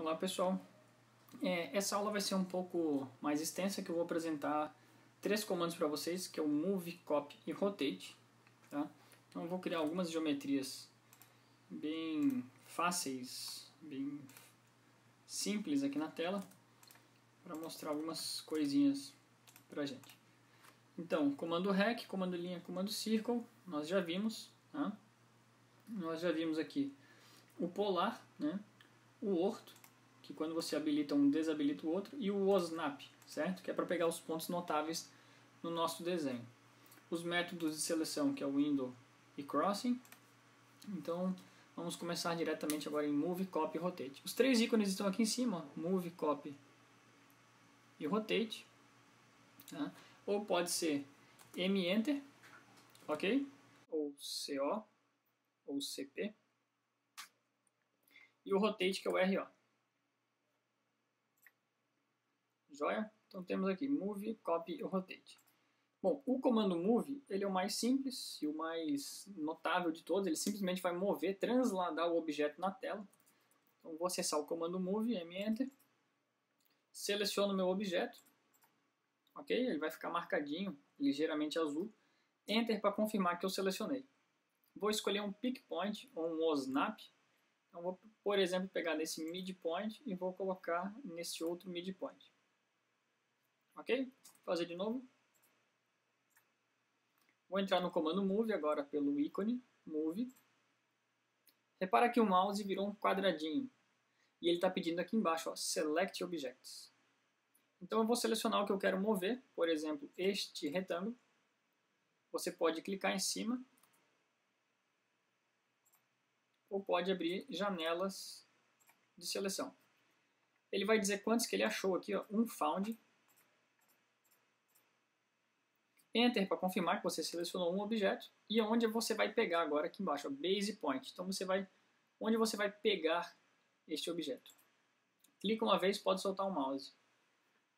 Olá pessoal, essa aula vai ser um pouco mais extensa, que eu vou apresentar 3 comandos para vocês, que é o Move, Copy e Rotate. Tá? Então eu vou criar algumas geometrias bem fáceis, bem simples aqui na tela, para mostrar algumas coisinhas pra gente. Então, comando REC, comando linha, comando Circle, nós já vimos. Tá? Nós já vimos aqui o polar, né? O orto, que quando você habilita um, desabilita o outro, e o OSNAP, certo? Que é para pegar os pontos notáveis no nosso desenho. Os métodos de seleção, que é o Window e Crossing. Então, vamos começar diretamente agora em Move, Copy e Rotate. Os 3 ícones estão aqui em cima, ó, Move, Copy e Rotate. Tá? Ou pode ser M-Enter, ok? Ou CO, ou CP. E o Rotate, que é o RO. Joia? Então temos aqui Move, Copy e Rotate. Bom, o comando Move, ele é o mais simples e o mais notável de todos. Ele simplesmente vai mover, transladar o objeto na tela. Então vou acessar o comando Move, M-Enter. Seleciono o meu objeto. Ok? Ele vai ficar marcadinho, ligeiramente azul. Enter para confirmar que eu selecionei. Vou escolher um Pick Point ou um OSNAP. Então vou, por exemplo, pegar nesse midpoint e vou colocar nesse outro midpoint. Ok? Vou fazer de novo. Vou entrar no comando Move agora pelo ícone Move. Repara que o mouse virou um quadradinho. E ele está pedindo aqui embaixo, ó, Select Objects. Então eu vou selecionar o que eu quero mover, por exemplo, este retângulo. Você pode clicar em cima. Ou pode abrir janelas de seleção. Ele vai dizer quantos que ele achou aqui, ó, um found. Enter para confirmar que você selecionou um objeto. E onde você vai pegar agora aqui embaixo, ó, Base Point. Então onde você vai pegar este objeto. Clica uma vez, pode soltar o mouse.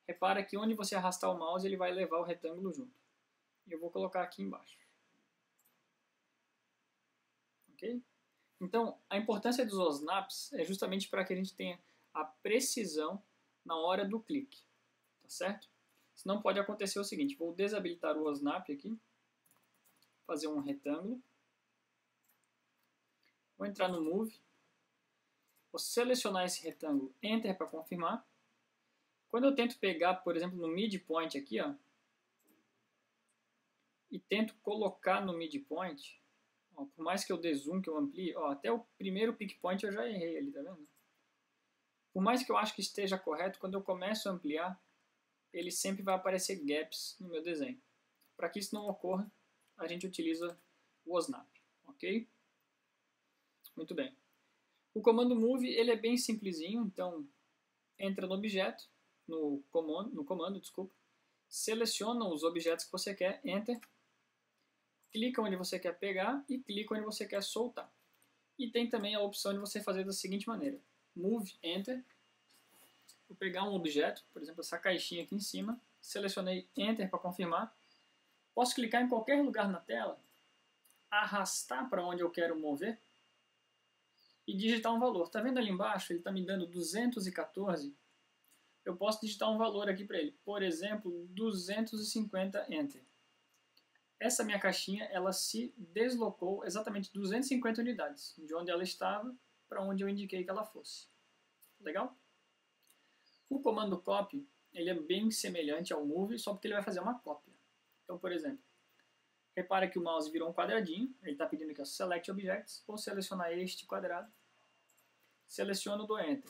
Repara que onde você arrastar o mouse, ele vai levar o retângulo junto. E eu vou colocar aqui embaixo. Ok? Então, a importância dos OSNAPs é justamente para que a gente tenha a precisão na hora do clique. Tá certo? Senão pode acontecer o seguinte, vou desabilitar o OSNAP aqui, fazer um retângulo, vou entrar no Move, vou selecionar esse retângulo, Enter para confirmar. Quando eu tento pegar, por exemplo, no midpoint aqui, ó, e tento colocar no midpoint, ó, por mais que eu dê zoom, que eu amplie, ó, até o primeiro pick point eu já errei ali, tá vendo? Por mais que eu acho que esteja correto, quando eu começo a ampliar, ele sempre vai aparecer gaps no meu desenho. Para que isso não ocorra, a gente utiliza o OSNAP, ok? Muito bem. O comando Move, ele é bem simplesinho, então entra no objeto, no comando, seleciona os objetos que você quer, Enter, clica onde você quer pegar e clica onde você quer soltar. E tem também a opção de você fazer da seguinte maneira, Move, Enter. Vou pegar um objeto, por exemplo, essa caixinha aqui em cima, selecionei Enter para confirmar. Posso clicar em qualquer lugar na tela, arrastar para onde eu quero mover e digitar um valor. Está vendo ali embaixo? Ele está me dando 214. Eu posso digitar um valor aqui para ele. Por exemplo, 250 Enter. Essa minha caixinha ela se deslocou exatamente 250 unidades, de onde ela estava para onde eu indiquei que ela fosse. Legal? O comando Copy, ele é bem semelhante ao Move, só porque ele vai fazer uma cópia. Então, por exemplo, repara que o mouse virou um quadradinho, ele está pedindo aqui, ó, Select Objects, vou selecionar este quadrado, seleciono, dou Enter.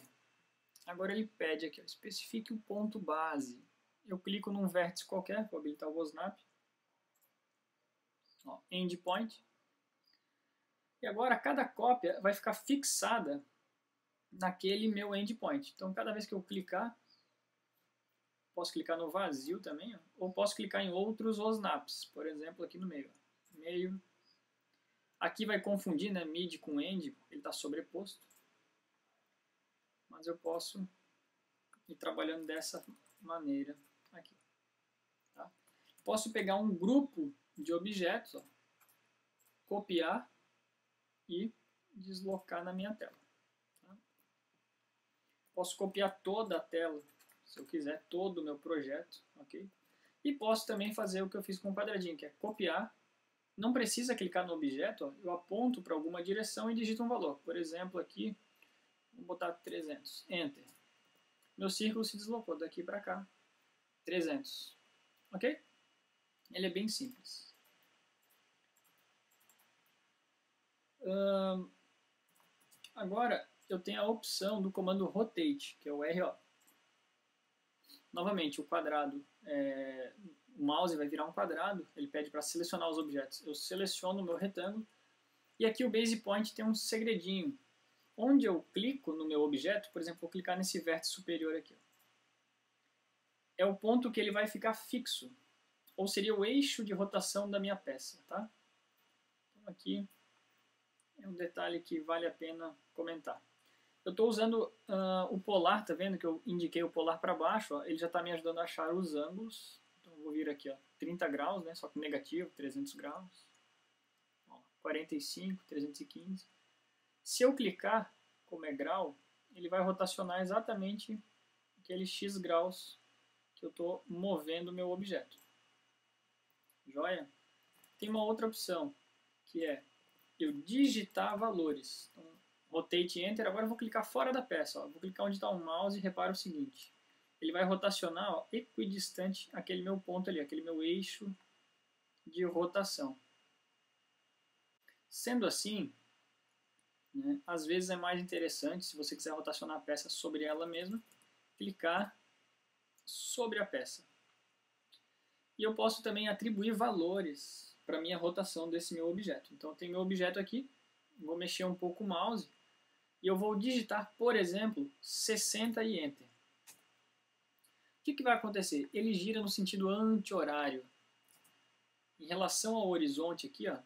Agora ele pede aqui, ó, especifique o ponto base. Eu clico num vértice qualquer, vou habilitar o OSNAP, ó, Endpoint. E agora cada cópia vai ficar fixada naquele meu endpoint. Então, cada vez que eu clicar, posso clicar no vazio também, ó, ou posso clicar em outros OSNAPs, por exemplo, aqui no meio. Meio. Aqui vai confundir, né, mid com end, ele está sobreposto. Mas eu posso ir trabalhando dessa maneira aqui. Tá? Posso pegar um grupo de objetos, ó, copiar e deslocar na minha tela. Posso copiar toda a tela, se eu quiser, todo o meu projeto, ok? E posso também fazer o que eu fiz com o quadradinho, que é copiar. Não precisa clicar no objeto, ó, eu aponto para alguma direção e digito um valor. Por exemplo, aqui, vou botar 300, Enter. Meu círculo se deslocou daqui para cá, 300, ok? Ele é bem simples. Agora, eu tenho a opção do comando Rotate, que é o RO. Novamente, o quadrado, o mouse vai virar um quadrado, ele pede para selecionar os objetos. Eu seleciono o meu retângulo, e aqui o Base Point tem um segredinho. Onde eu clico no meu objeto, por exemplo, vou clicar nesse vértice superior aqui. É o ponto que ele vai ficar fixo, ou seria o eixo de rotação da minha peça, tá? Então aqui é um detalhe que vale a pena comentar. Eu estou usando o polar, tá vendo que eu indiquei o polar para baixo, ó, ele já está me ajudando a achar os ângulos. Então eu vou vir aqui, ó, 30 graus, né, só que negativo, 300 graus, ó, 45, 315. Se eu clicar, como é grau, ele vai rotacionar exatamente aqueles x graus que eu estou movendo o meu objeto. Joia? Tem uma outra opção, que é eu digitar valores. Então, Rotate Enter, agora eu vou clicar fora da peça. Ó. Vou clicar onde está o mouse e repara o seguinte. Ele vai rotacionar, ó, equidistante aquele meu ponto ali, aquele meu eixo de rotação. Sendo assim, né, às vezes é mais interessante, se você quiser rotacionar a peça sobre ela mesma, clicar sobre a peça. E eu posso também atribuir valores para a minha rotação desse meu objeto. Então eu tenho meu objeto aqui, vou mexer um pouco o mouse, e eu vou digitar, por exemplo, 60 e Enter. O que vai acontecer? Ele gira no sentido anti-horário. Em relação ao horizonte aqui, ó,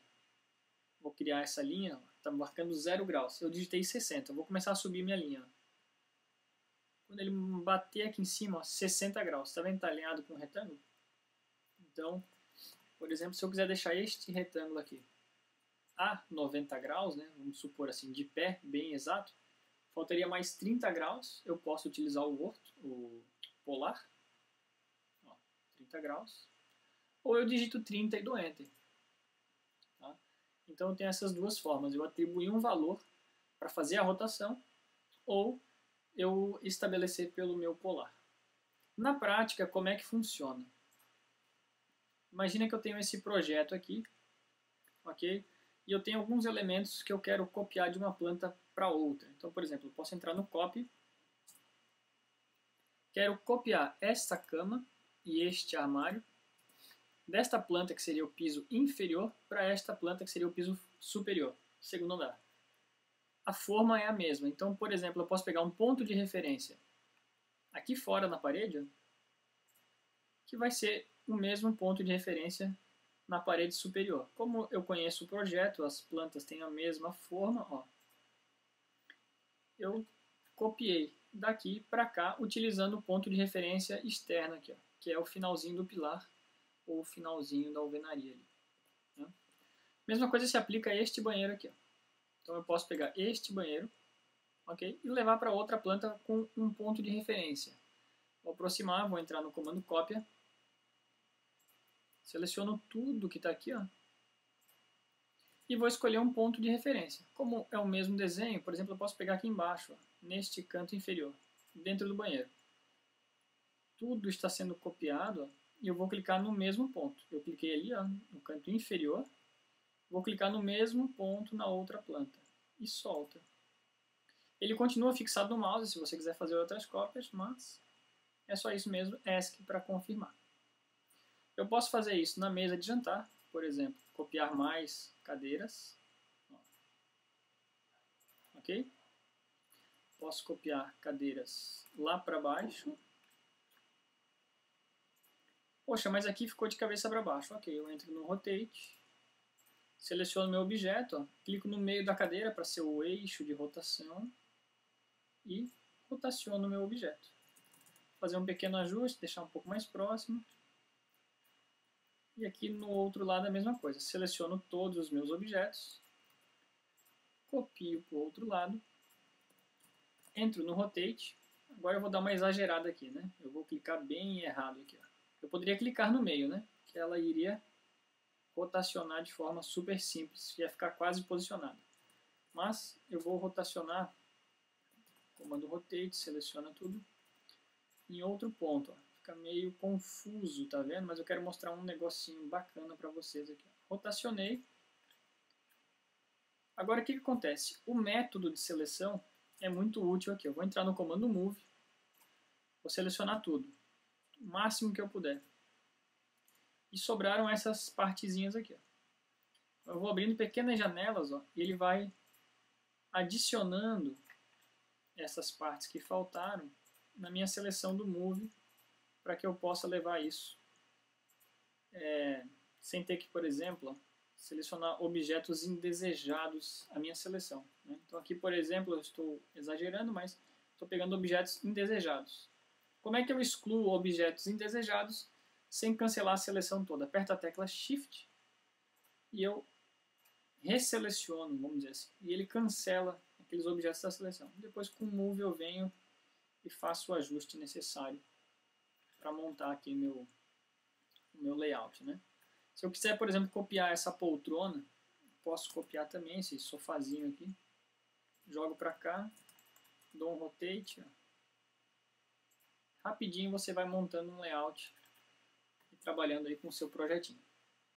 vou criar essa linha, está marcando 0 graus. Eu digitei 60, eu vou começar a subir minha linha. Quando ele bater aqui em cima, ó, 60 graus. Está vendo que está alinhado com o retângulo? Então, por exemplo, se eu quiser deixar este retângulo aqui a 90 graus, né, vamos supor assim, de pé, bem exato, faltaria mais 30 graus, eu posso utilizar o polar, ó, 30 graus, ou eu digito 30 e dou Enter. Tá? Então eu tenho essas duas formas, eu atribuir um valor para fazer a rotação, ou eu estabelecer pelo meu polar. Na prática, como é que funciona? Imagina que eu tenho esse projeto aqui, ok? E eu tenho alguns elementos que eu quero copiar de uma planta para outra. Então, por exemplo, eu posso entrar no Copy, quero copiar esta cama e este armário desta planta que seria o piso inferior para esta planta que seria o piso superior, segundo andar. A forma é a mesma. Então, por exemplo, eu posso pegar um ponto de referência aqui fora na parede, que vai ser o mesmo ponto de referência na parede superior. Como eu conheço o projeto, as plantas têm a mesma forma, ó, eu copiei daqui para cá utilizando o ponto de referência externo aqui, ó, que é o finalzinho do pilar ou o finalzinho da alvenaria ali, né? Mesma coisa se aplica a este banheiro aqui, ó. Então eu posso pegar este banheiro, ok, e levar para outra planta com um ponto de referência. Vou aproximar, vou entrar no comando cópia. Seleciono tudo que está aqui, ó, e vou escolher um ponto de referência. Como é o mesmo desenho, por exemplo, eu posso pegar aqui embaixo, ó, neste canto inferior, dentro do banheiro. Tudo está sendo copiado, ó, e eu vou clicar no mesmo ponto. Eu cliquei ali, ó, no canto inferior, vou clicar no mesmo ponto na outra planta e solta. Ele continua fixado no mouse se você quiser fazer outras cópias, mas é só isso mesmo, ESC para confirmar. Eu posso fazer isso na mesa de jantar, por exemplo, copiar mais cadeiras, ok? Posso copiar cadeiras lá para baixo. Poxa, mas aqui ficou de cabeça para baixo. Ok, eu entro no Rotate, seleciono meu objeto, ó, clico no meio da cadeira para ser o eixo de rotação e rotaciono o meu objeto. Vou fazer um pequeno ajuste, deixar um pouco mais próximo. E aqui no outro lado a mesma coisa. Seleciono todos os meus objetos, copio para o outro lado, entro no Rotate, Agora eu vou dar uma exagerada aqui, né? Eu vou clicar bem errado aqui, ó. Eu poderia clicar no meio, né? Que ela iria rotacionar de forma super simples, ia ficar quase posicionada. Mas eu vou rotacionar, comando rotate, seleciona tudo, em outro ponto, ó. Fica meio confuso, tá vendo? Mas eu quero mostrar um negocinho bacana para vocês aqui. Rotacionei. Agora o que acontece? O método de seleção é muito útil aqui. Eu vou entrar no comando move, vou selecionar tudo, o máximo que eu puder. E sobraram essas partezinhas aqui, ó. Eu vou abrindo pequenas janelas, ó, e ele vai adicionando essas partes que faltaram na minha seleção do Move, para que eu possa levar isso sem ter que, por exemplo, selecionar objetos indesejados à minha seleção, né? Então aqui, por exemplo, eu estou exagerando, mas estou pegando objetos indesejados. Como é que eu excluo objetos indesejados sem cancelar a seleção toda? Aperto a tecla Shift e eu resseleciono, vamos dizer assim, e ele cancela aqueles objetos da seleção. Depois com o Move eu venho e faço o ajuste necessário para montar aqui o meu layout, né? Se eu quiser, por exemplo, copiar essa poltrona, posso copiar também esse sofazinho aqui, jogo para cá, dou um rotate, ó. Rapidinho você vai montando um layout e trabalhando aí com o seu projetinho.